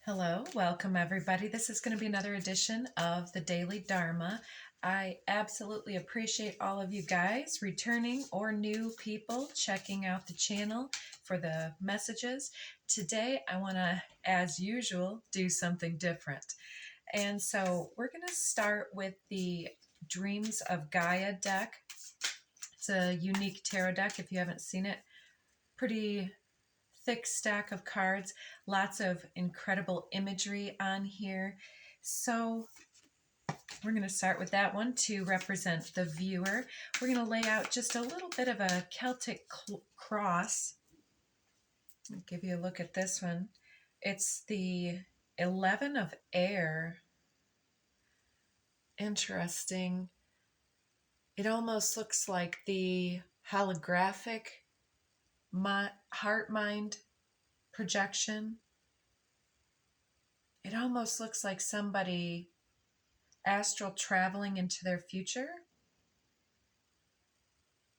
Hello, welcome everybody. This is going to be another edition of the Daily Dharma. I absolutely appreciate all of you guys returning or new people checking out the channel for the messages. Today, I want to, as usual, do something different. And so we're going to start with the Dreams of Gaia deck. It's a unique tarot deck if you haven't seen it. Pretty thick stack of cards, lots of incredible imagery on here. So we're going to start with that one to represent the viewer. We're going to lay out just a little bit of a Celtic cross. I'll give you a look at this one. It's the 11 of air. Interesting. It almost looks like the holographic heart-mind projection. It almost looks like somebody astral traveling into their future,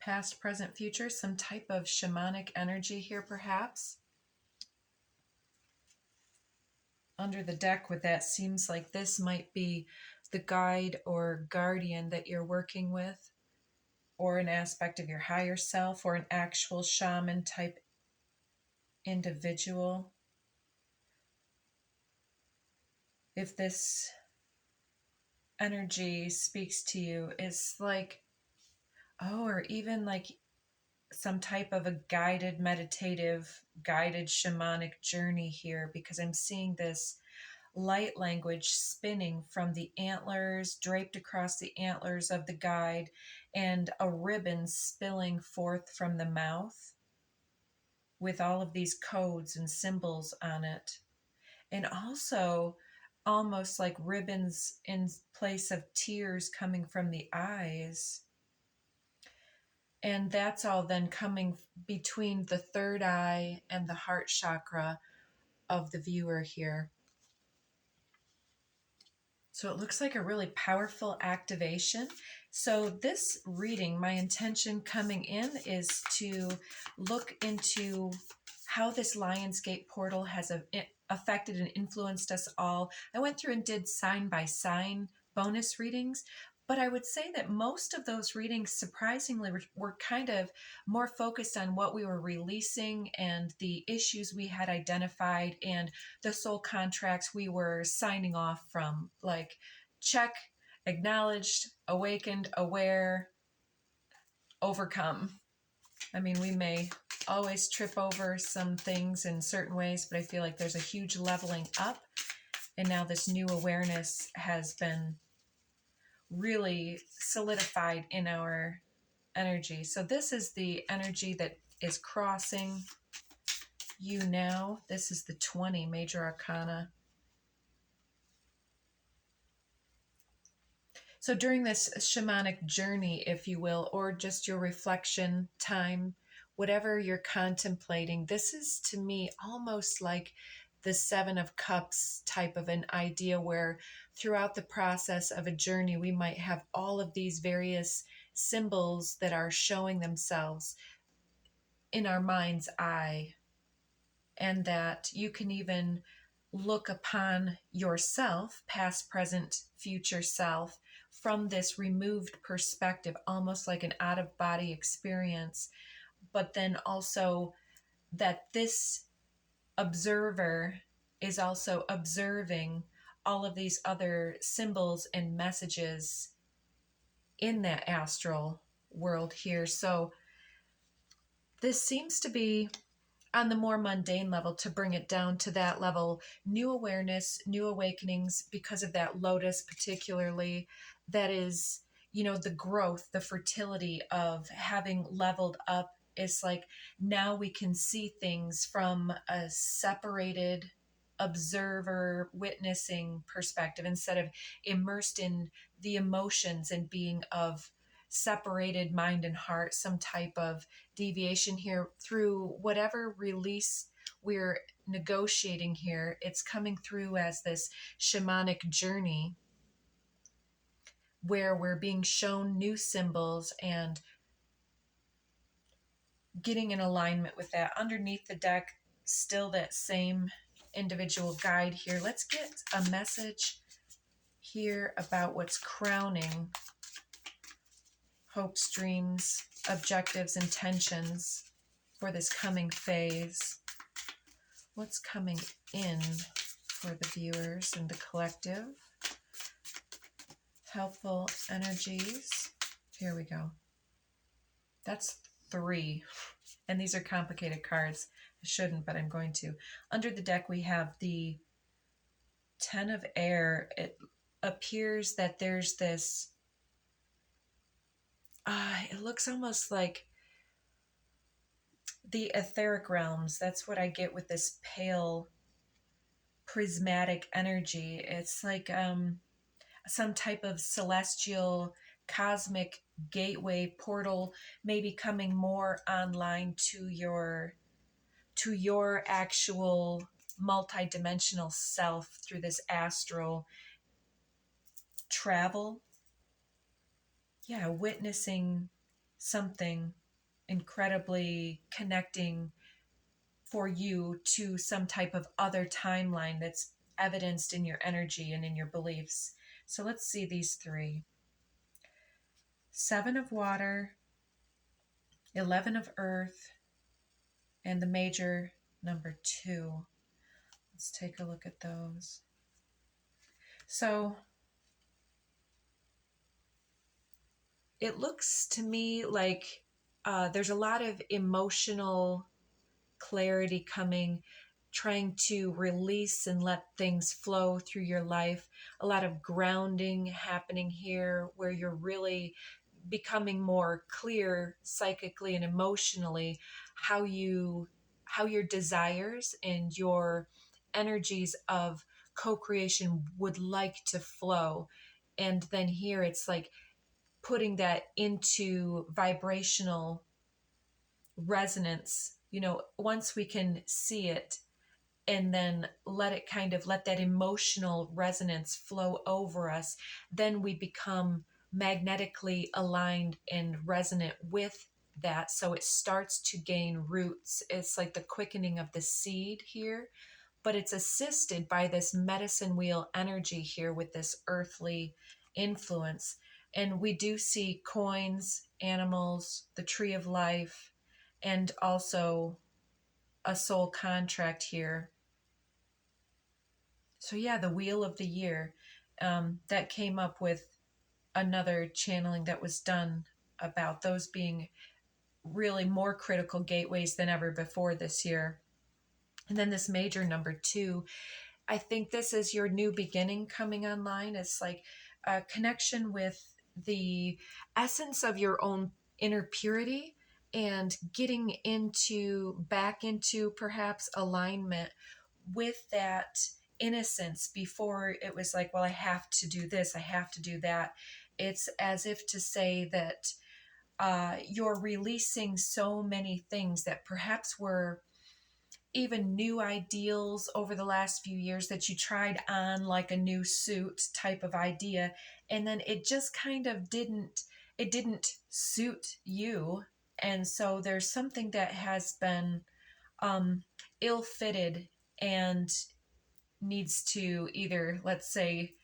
past, present, future, some type of shamanic energy here perhaps. Under the deck with that, seems like this might be the guide or guardian that you're working with, or an aspect of your higher self, or an actual shaman type individual. If this energy speaks to you, it's like, or even like some type of a guided meditative, guided shamanic journey here, because I'm seeing this light language spinning from the antlers, draped across the antlers of the guide, and a ribbon spilling forth from the mouth with all of these codes and symbols on it. And also almost like ribbons in place of tears coming from the eyes. And that's all then coming between the third eye and the heart chakra of the viewer here. So it looks like a really powerful activation. So this reading, my intention coming in is to look into how this Lionsgate portal has affected and influenced us all. I went through and did sign by sign bonus readings, but I would say that most of those readings, surprisingly, were kind of more focused on what we were releasing and the issues we had identified and the soul contracts we were signing off from. Like, check, acknowledged, awakened, aware, overcome. I mean, we may always trip over some things in certain ways, but I feel like there's a huge leveling up. And now this new awareness has been really solidified in our energy. So this is the energy that is crossing you now. This is the 20 major arcana. So during this shamanic journey, if you will, or just your reflection time, whatever you're contemplating, this is to me almost like the Seven of Cups type of an idea, where throughout the process of a journey, we might have all of these various symbols that are showing themselves in our mind's eye, and that you can even look upon yourself, past, present, future self, from this removed perspective, almost like an out-of-body experience. But then also that this observer is also observing all of these other symbols and messages in that astral world here. So this seems to be on the more mundane level, to bring it down to that level, new awareness, new awakenings, because of that lotus particularly, that is, the growth, the fertility of having leveled up. Is like now we can see things from a separated observer, witnessing perspective, instead of immersed in the emotions and being of separated mind and heart, some type of deviation here through whatever release we're negotiating here. It's coming through as this shamanic journey where we're being shown new symbols and getting in alignment with that. Underneath the deck, still that same individual guide here. Let's get a message here about what's crowning hopes, dreams, objectives, intentions for this coming phase. What's coming in for the viewers and the collective? Helpful energies. Here we go. That's 3. And these are complicated cards. I shouldn't, but I'm going to. Under the deck, we have the 10 of Air. It appears that there's this, it looks almost like the etheric realms. That's what I get with this pale prismatic energy. It's like some type of celestial cosmic gateway portal, maybe coming more online to your actual multidimensional self through this astral travel. Yeah, witnessing something incredibly connecting for you to some type of other timeline that's evidenced in your energy and in your beliefs. So let's see these 3. 7 of Water, 11 of Earth, and the major number 2. Let's take a look at those. So it looks to me like there's a lot of emotional clarity coming, trying to release and let things flow through your life. A lot of grounding happening here where you're really becoming more clear psychically and emotionally how your desires and your energies of co-creation would like to flow. And then here it's like putting that into vibrational resonance. Once we can see it and then let that emotional resonance flow over us, then we become magnetically aligned and resonant with that. So it starts to gain roots. It's like the quickening of the seed here, but it's assisted by this medicine wheel energy here with this earthly influence. And we do see coins, animals, the tree of life, and also a soul contract here. So yeah, the wheel of the year, that came up with another channeling that was done about those being really more critical gateways than ever before this year. And then this major number 2, I think this is your new beginning coming online. It's like a connection with the essence of your own inner purity and getting back into perhaps alignment with that innocence before it was like, well, I have to do this, I have to do that. It's as if to say that you're releasing so many things that perhaps were even new ideals over the last few years that you tried on, like a new suit type of idea, and then it just kind of didn't suit you. And so there's something that has been ill-fitted and needs to either, let's say,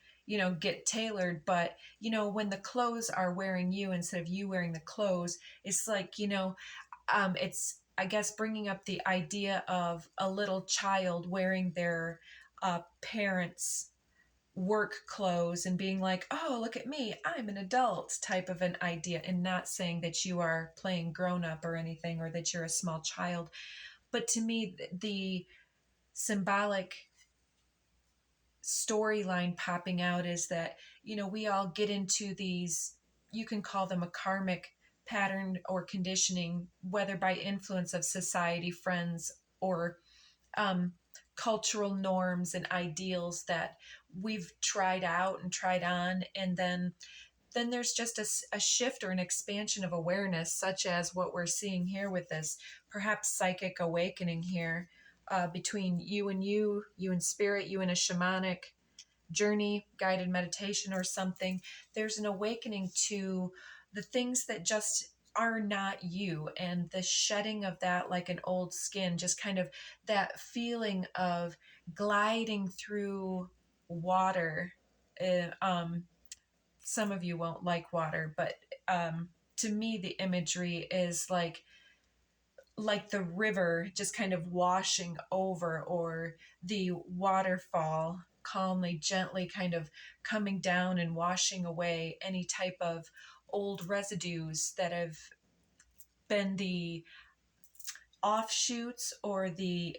get tailored. But when the clothes are wearing you instead of you wearing the clothes, it's like, it's, I guess, bringing up the idea of a little child wearing their parents' work clothes and being like, oh, look at me, I'm an adult type of an idea, and not saying that you are playing grown up or anything, or that you're a small child. But to me, the symbolic storyline popping out is that, we all get into these, you can call them a karmic pattern or conditioning, whether by influence of society, friends, or cultural norms and ideals that we've tried out and tried on. And then there's just a shift or an expansion of awareness, such as what we're seeing here with this perhaps psychic awakening here, between you and spirit, you and a shamanic journey, guided meditation or something. There's an awakening to the things that just are not you, and the shedding of that, like an old skin, just kind of that feeling of gliding through water. Some of you won't like water, but to me, the imagery is like the river just kind of washing over, or the waterfall calmly, gently kind of coming down and washing away any type of old residues that have been the offshoots or the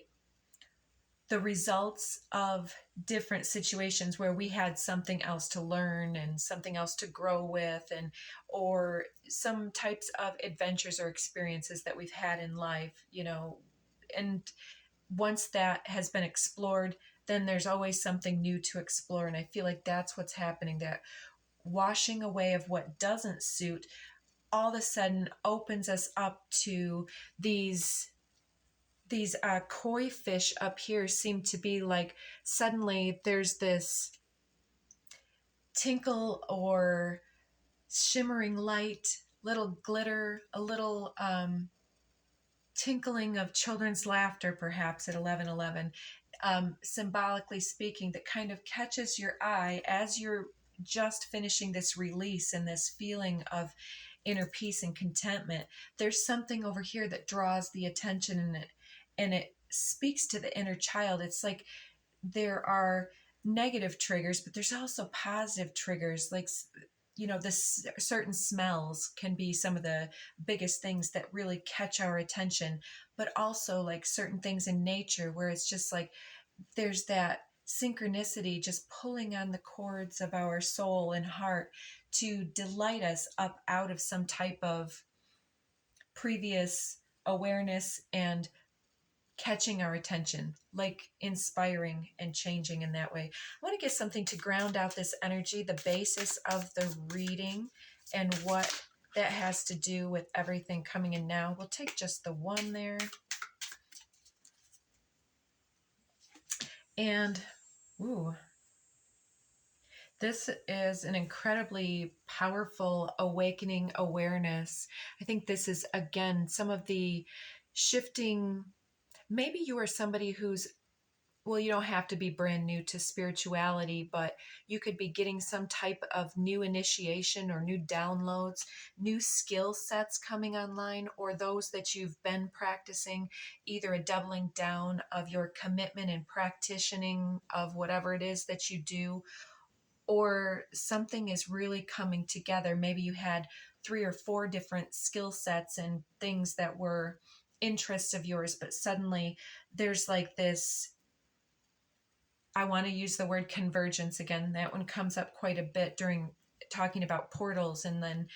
results of different situations where we had something else to learn and something else to grow with, and or some types of adventures or experiences that we've had in life, and once that has been explored, then there's always something new to explore. And I feel like that's what's happening, that washing away of what doesn't suit all of a sudden opens us up to these koi fish up here. Seem to be like suddenly there's this tinkle or shimmering light, little glitter, a little tinkling of children's laughter, perhaps at 11:11, symbolically speaking, that kind of catches your eye as you're just finishing this release and this feeling of inner peace and contentment. There's something over here that draws the attention, and it speaks to the inner child. It's like there are negative triggers, but there's also positive triggers, like this certain smells can be some of the biggest things that really catch our attention, but also like certain things in nature where it's just like there's that synchronicity just pulling on the cords of our soul and heart to delight us up out of some type of previous awareness and catching our attention, like inspiring and changing in that way. I want to get something to ground out this energy, the basis of the reading, and what that has to do with everything coming in now. We'll take just the one there. And, ooh, this is an incredibly powerful awakening awareness. I think this is, again, some of the shifting. Maybe you are somebody who's, well, you don't have to be brand new to spirituality, but you could be getting some type of new initiation or new downloads, new skill sets coming online, or those that you've been practicing, either a doubling down of your commitment and practicing of whatever it is that you do, or something is really coming together. Maybe you had 3 or 4 different skill sets and things that were interests of yours, but suddenly there's like this, I want to use the word convergence again. That one comes up quite a bit during talking about portals, and then,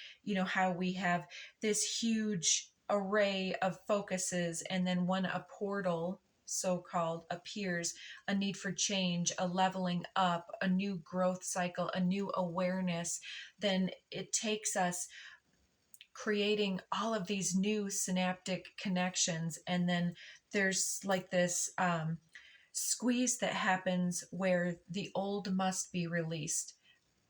how we have this huge array of focuses, and then when a portal, so called, appears, a need for change, a leveling up, a new growth cycle, a new awareness, then it takes us creating all of these new synaptic connections. And then there's like this squeeze that happens where the old must be released,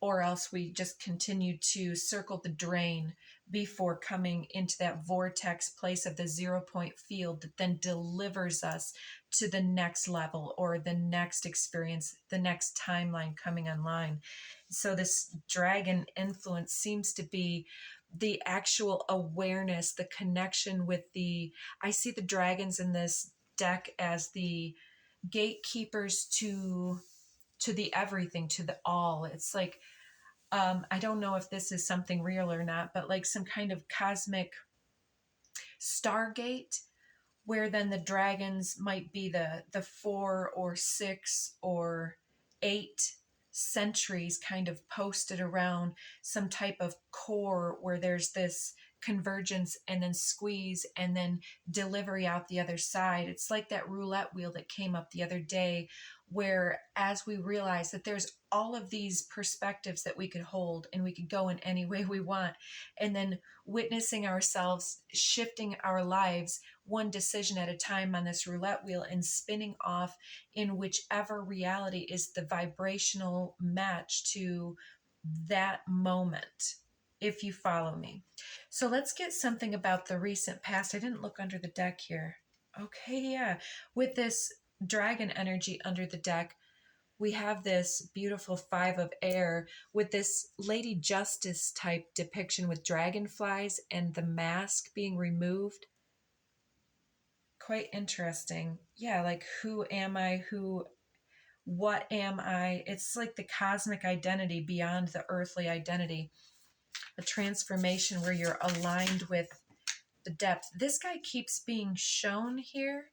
or else we just continue to circle the drain before coming into that vortex place of the 0 point field that then delivers us to the next level or the next experience, the next timeline coming online. So this dragon influence seems to be the actual awareness, the connection with I see the dragons in this deck as the gatekeepers to the everything, to the all. It's like, I don't know if this is something real or not, but like some kind of cosmic stargate, where then the dragons might be the 4 or 6 or 8 centuries kind of posted around some type of core where there's this convergence and then squeeze and then delivery out the other side. It's like that roulette wheel that came up the other day, where as we realize that there's all of these perspectives that we could hold and we could go in any way we want, and then witnessing ourselves shifting our lives one decision at a time on this roulette wheel and spinning off in whichever reality is the vibrational match to that moment, if you follow me. So let's get something about the recent past. I didn't look under the deck here. Okay, yeah. With this dragon energy under the deck, we have this beautiful 5 of air with this Lady Justice type depiction with dragonflies and the mask being removed. Quite interesting. Yeah, like who am I? What am I? It's like the cosmic identity beyond the earthly identity. A transformation where you're aligned with the depth. This guy keeps being shown here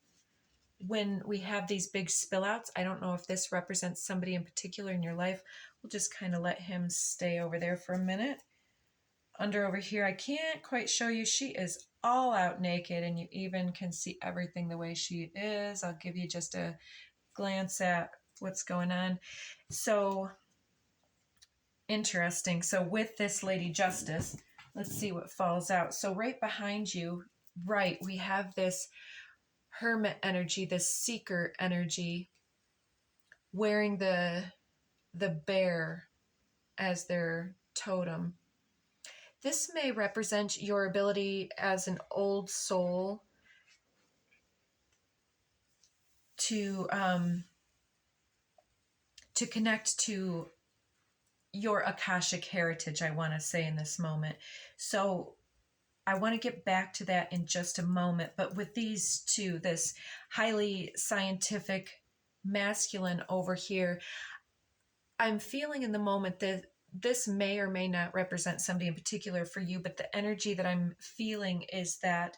when we have these big spillouts. I don't know if this represents somebody in particular in your life. We'll just kind of let him stay over there for a minute. Under over here, I can't quite show you. She is all out naked, and you even can see everything the way she is. I'll give you just a glance at what's going on. So interesting. So with this Lady Justice, let's see what falls out. So right behind you, right, we have this hermit energy, this seeker energy, wearing the bear as their totem. This may represent your ability as an old soul to connect to your Akashic heritage, I want to say in this moment. So I want to get back to that in just a moment. But with these two, this highly scientific masculine over here, I'm feeling in the moment that this may or may not represent somebody in particular for you, but the energy that I'm feeling is that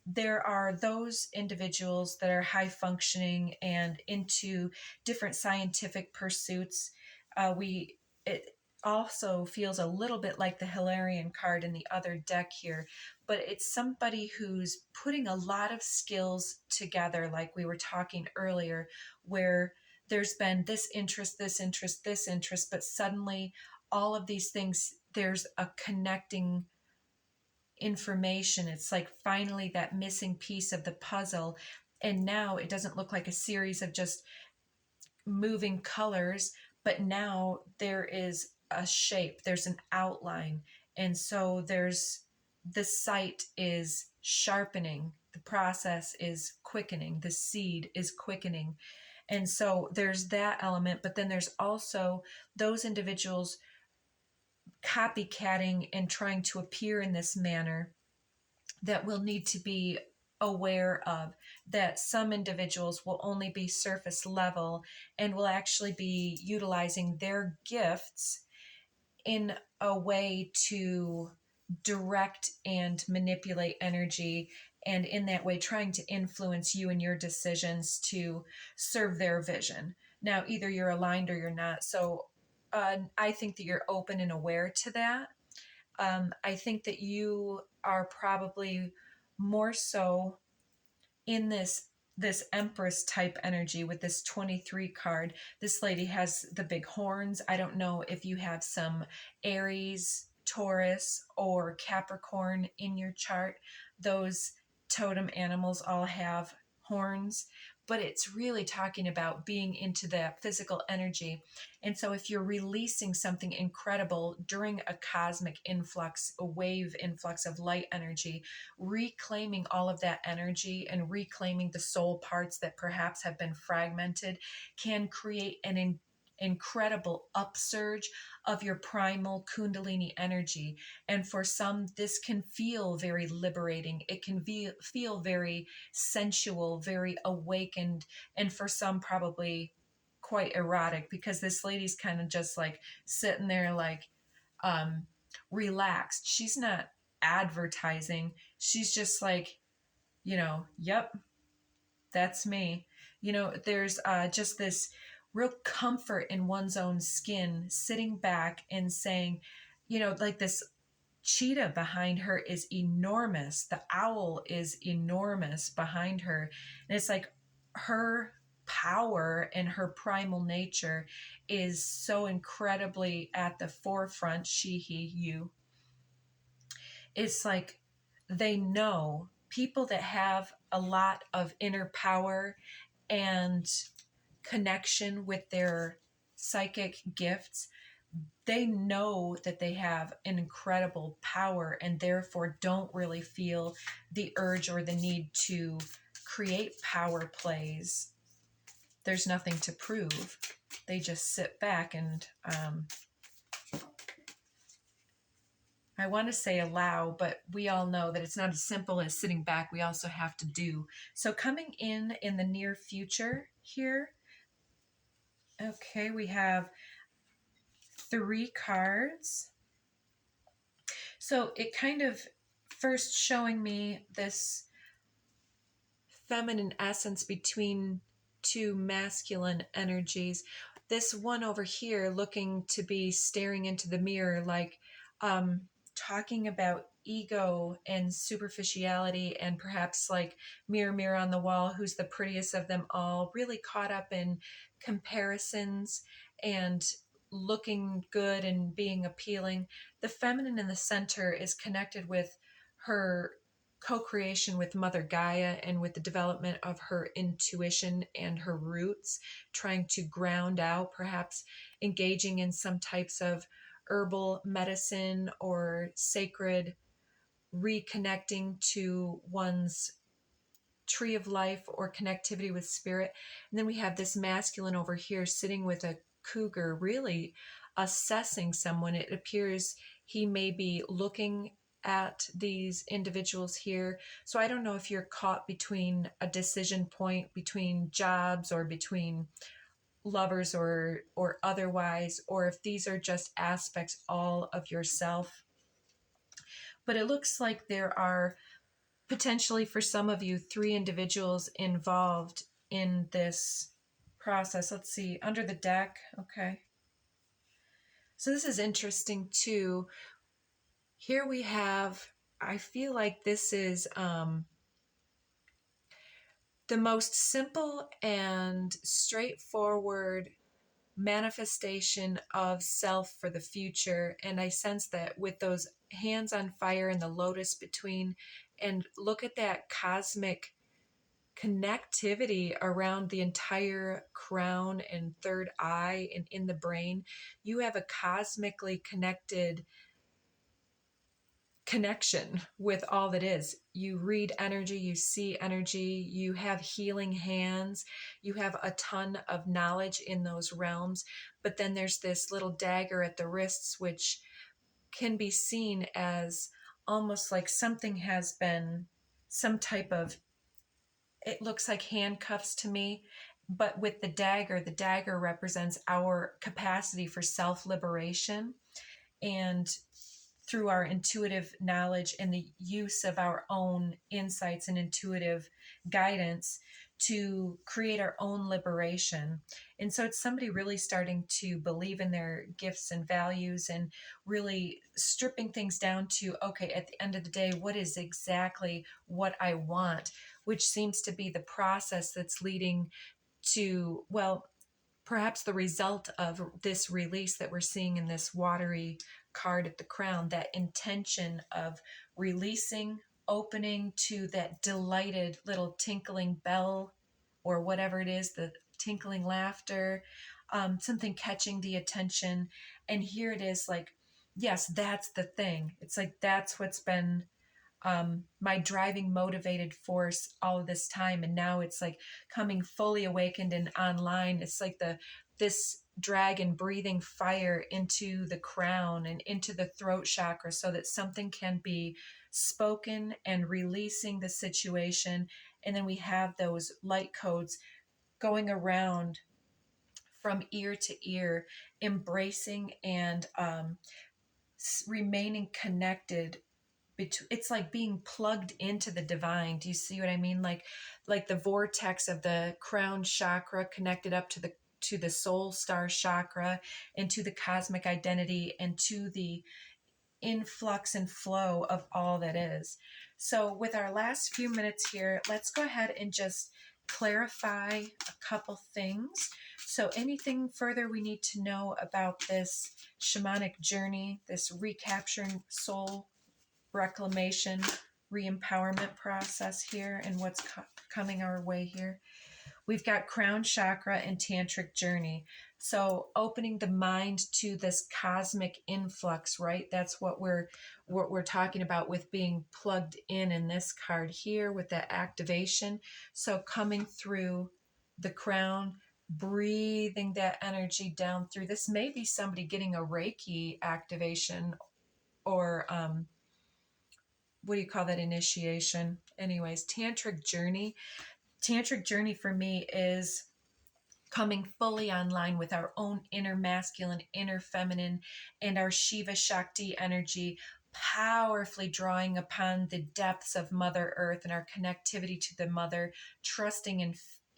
there are those individuals that are high functioning and into different scientific pursuits. It also feels a little bit like the Hilarion card in the other deck here, but it's somebody who's putting a lot of skills together, like we were talking earlier, where there's been this interest, this interest, this interest, but suddenly all of these things, there's a connecting information. It's like finally that missing piece of the puzzle. And now it doesn't look like a series of just moving colors, but now there is a shape, there's an outline. And so the sight is sharpening, the process is quickening, the seed is quickening. And so there's that element, but then there's also those individuals copycatting and trying to appear in this manner that we'll need to be aware of, that some individuals will only be surface level and will actually be utilizing their gifts in a way to direct and manipulate energy, and in that way trying to influence you and your decisions to serve their vision. Now either you're aligned or you're not. So I think that you're open and aware to that. I think that you are probably more so in this Empress type energy with this 23 card. This lady has the big horns. I don't know if you have some Aries, Taurus, or Capricorn in your chart. Those totem animals all have horns, but it's really talking about being into that physical energy. And so if you're releasing something incredible during a cosmic influx, a wave influx of light energy, reclaiming all of that energy and reclaiming the soul parts that perhaps have been fragmented can create an incredible upsurge of your primal kundalini energy. And for some, this can feel very liberating. It can feel very sensual, very awakened, and for some probably quite erotic, because this lady's kind of just like sitting there like relaxed. She's not advertising. She's just like, yep, that's me. There's just this real comfort in one's own skin, sitting back and saying, like this cheetah behind her is enormous. The owl is enormous behind her. And it's like her power and her primal nature is so incredibly at the forefront. She, he, you. It's like they know people that have a lot of inner power and connection with their psychic gifts. They know that they have an incredible power and therefore don't really feel the urge or the need to create power plays there's nothing to prove. They just sit back and I want to say allow, but we all know that it's not as simple as sitting back. We also have to do. So coming in the near future here, okay, we have 3 cards. So it kind of first showing me this feminine essence between 2 masculine energies. This one over here looking to be staring into the mirror, like talking about ego and superficiality, and perhaps like mirror, mirror on the wall, who's the prettiest of them all, really caught up in comparisons and looking good and being appealing. The feminine in the center is connected with her co-creation with Mother Gaia and with the development of her intuition and her roots, trying to ground out, perhaps engaging in some types of herbal medicine or sacred reconnecting to one's tree of life or connectivity with spirit. And then we have this masculine over here sitting with a cougar, really assessing someone. It appears he may be looking at these individuals here. So I don't know if you're caught between a decision point between jobs or between lovers or otherwise, or if these are just aspects all of yourself. But it looks like there are potentially, for some of you, 3 individuals involved in this process. Let's see, under the deck. Okay. So this is interesting too. Here we have, I feel like this is the most simple and straightforward manifestation of self for the future. And I sense that with those hands on fire and the lotus between, and look at that cosmic connectivity around the entire crown and third eye and in the brain. You have a cosmically connected connection with all that is. You read energy, you see energy, you have healing hands, you have a ton of knowledge in those realms. But then there's this little dagger at the wrists, which can be seen as almost like something has been, some type of, it looks like handcuffs to me. But with the dagger represents our capacity for self-liberation, and through our intuitive knowledge and the use of our own insights and intuitive guidance to create our own liberation. And so it's somebody really starting to believe in their gifts and values and really stripping things down to, okay, at the end of the day, what is exactly what I want, which seems to be the process that's leading to, well, perhaps the result of this release that we're seeing in this watery card at the crown, that intention of releasing, opening to that delighted little tinkling bell or whatever it is, the tinkling laughter, something catching the attention. And here it is like, yes, that's the thing. It's like, that's what's been my driving motivated force all of this time. And now it's like coming fully awakened and online. It's like this dragon breathing fire into the crown and into the throat chakra so that something can be spoken and releasing the situation. And then we have those light codes going around from ear to ear, embracing and remaining connected. It's like being plugged into the divine. Do you see what I mean? Like the vortex of the crown chakra connected up to the soul star chakra and to the cosmic identity and to the influx and flow of all that is. So with our last few minutes here, let's go ahead and just clarify a couple things. So anything further we need to know about this shamanic journey, this recapturing soul reclamation, re-empowerment process here, and what's coming our way here? We've got crown chakra and tantric journey. So opening the mind to this cosmic influx, right? That's what we're talking about with being plugged in this card here with that activation. So coming through the crown, breathing that energy down through. This may be somebody getting a Reiki activation, or what do you call that, initiation? Anyways, Tantric Journey. Tantric Journey for me is coming fully online with our own inner masculine, inner feminine, and our Shiva Shakti energy, powerfully drawing upon the depths of Mother Earth and our connectivity to the Mother, trusting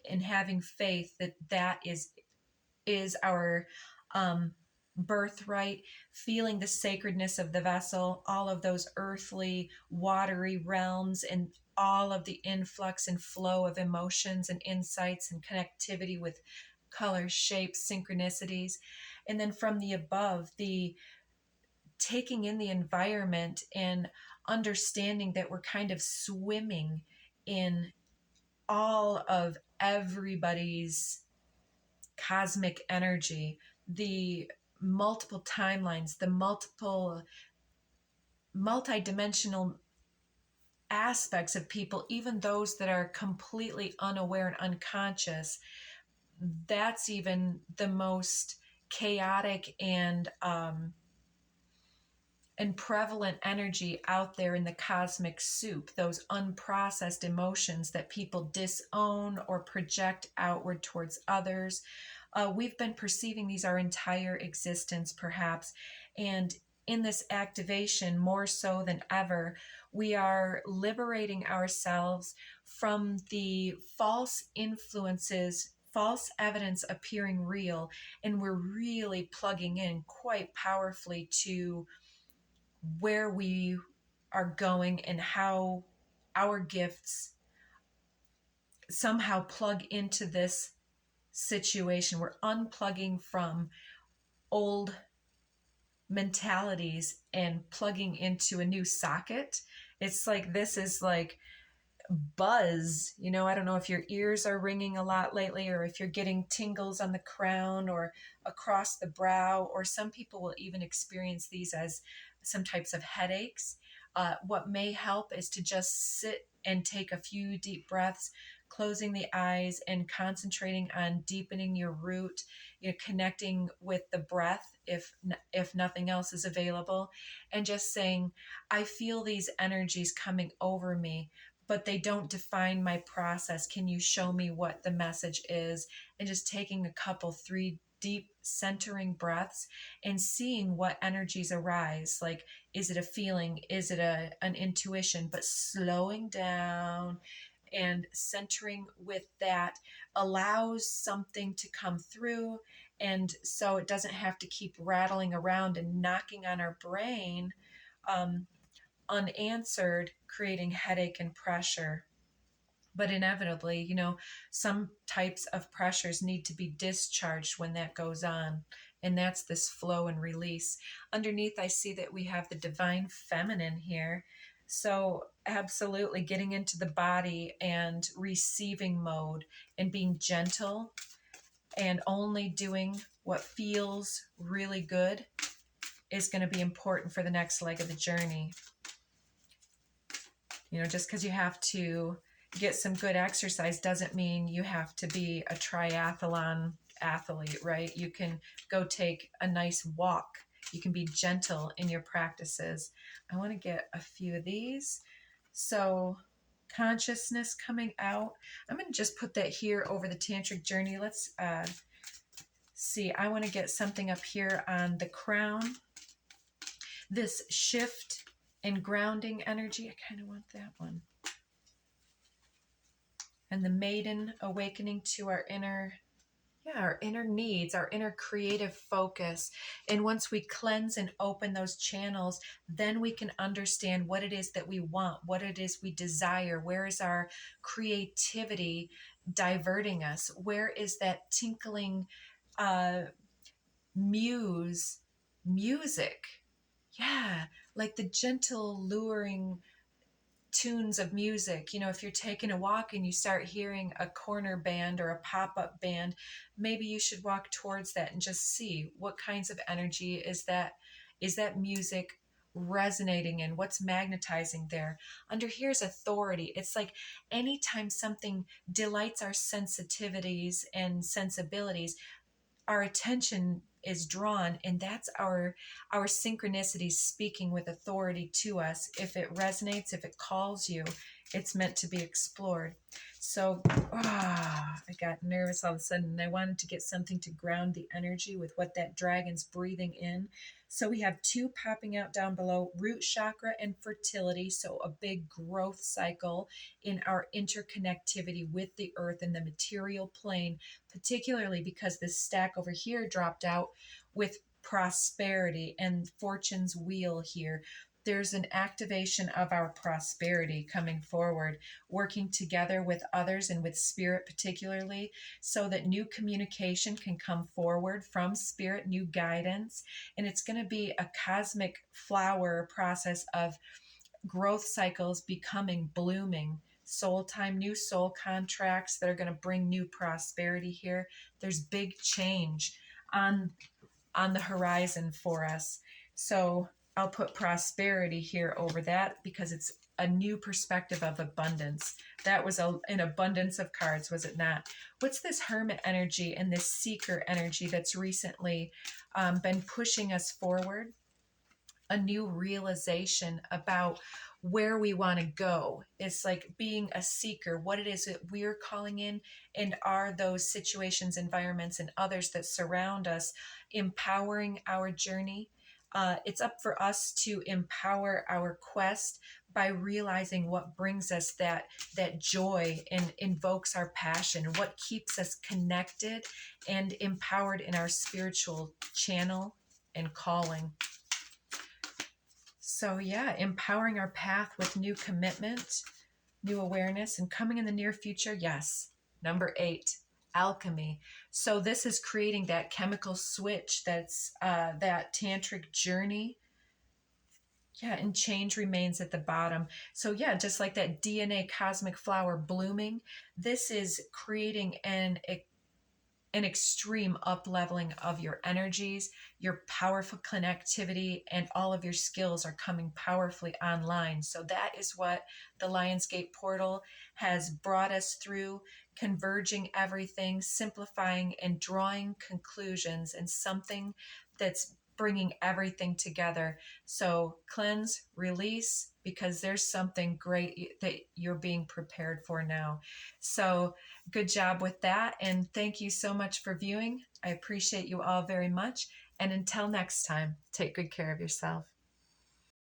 and having faith that that is our birthright, feeling the sacredness of the vessel, all of those earthly, watery realms, and all of the influx and flow of emotions and insights and connectivity with colors, shapes, synchronicities. And then from the above, the taking in the environment and understanding that we're kind of swimming in all of everybody's cosmic energy, the multiple timelines, the multiple multidimensional aspects of people, even those that are completely unaware and unconscious. That's even the most chaotic and prevalent energy out there in the cosmic soup, those unprocessed emotions that people disown or project outward towards others. We've been perceiving these our entire existence, perhaps. And in this activation, more so than ever, we are liberating ourselves from the false influences, false evidence appearing real. And we're really plugging in quite powerfully to where we are going and how our gifts somehow plug into this situation. We're unplugging from old mentalities and plugging into a new socket. It's like, this is like buzz. I don't know if your ears are ringing a lot lately, or if you're getting tingles on the crown or across the brow, or some people will even experience these as some types of headaches. What may help is to just sit and take a few deep breaths, closing the eyes and concentrating on deepening your root, connecting with the breath if nothing else is available, and just saying, I feel these energies coming over me, but they don't define my process. Can you show me what the message is? And just taking a couple, 3 deep centering breaths and seeing what energies arise. Like, is it a feeling? Is it an intuition? But slowing down and centering with that allows something to come through. And so it doesn't have to keep rattling around and knocking on our brain unanswered, creating headache and pressure. But inevitably, some types of pressures need to be discharged when that goes on. And that's this flow and release. Underneath, I see that we have the divine feminine here. So absolutely getting into the body and receiving mode and being gentle and only doing what feels really good is going to be important for the next leg of the journey. Just because you have to get some good exercise doesn't mean you have to be a triathlon athlete, right? You can go take a nice walk. You can be gentle in your practices. I want to get a few of these. So consciousness coming out. I'm going to just put that here over the Tantric Journey. Let's see. I want to get something up here on the crown. This shift and grounding energy. I kind of want that one. And the maiden awakening to our inner needs, our inner creative focus. And once we cleanse and open those channels, then we can understand what it is that we want, what it is we desire. Where is our creativity diverting us? Where is that tinkling music? Yeah, like the gentle, luring tunes of music. If you're taking a walk and you start hearing a corner band or a pop-up band, maybe you should walk towards that and just see what kinds of energy is that music resonating in, what's magnetizing there. Under here is authority. It's like anytime something delights our sensitivities and sensibilities, our attention is drawn, and that's our synchronicities speaking with authority to us. If it resonates, if it calls you, it's meant to be explored. So I got nervous all of a sudden, and I wanted to get something to ground the energy with what that dragon's breathing in. So we have 2 popping out down below, root chakra and fertility. So a big growth cycle in our interconnectivity with the earth and the material plane, particularly because this stack over here dropped out with prosperity and fortune's wheel here. There's an activation of our prosperity coming forward, working together with others and with spirit particularly, so that new communication can come forward from spirit, new guidance. And it's going to be a cosmic flower process of growth cycles becoming blooming, soul time, new soul contracts that are going to bring new prosperity here. There's big change on the horizon for us. So I'll put prosperity here over that because it's a new perspective of abundance. That was an abundance of cards, was it not? What's this hermit energy and this seeker energy that's recently been pushing us forward? A new realization about where we want to go. It's like being a seeker, what it is that we're calling in, and are those situations, environments, and others that surround us empowering our journey. It's up for us to empower our quest by realizing what brings us that joy and invokes our passion, what keeps us connected and empowered in our spiritual channel and calling. So yeah, empowering our path with new commitment, new awareness, and coming in the near future. Yes. Number 8, alchemy. So this is creating that chemical switch. That's that tantric journey. Yeah, and change remains at the bottom. So yeah, just like that DNA cosmic flower blooming, this is creating an extreme up leveling of your energies, your powerful connectivity, and all of your skills are coming powerfully online. So that is what the Lionsgate portal has brought us through, converging everything, simplifying and drawing conclusions, and something that's bringing everything together. So cleanse, release, because there's something great that you're being prepared for now. So good job with that. And thank you so much for viewing. I appreciate you all very much. And until next time, take good care of yourself.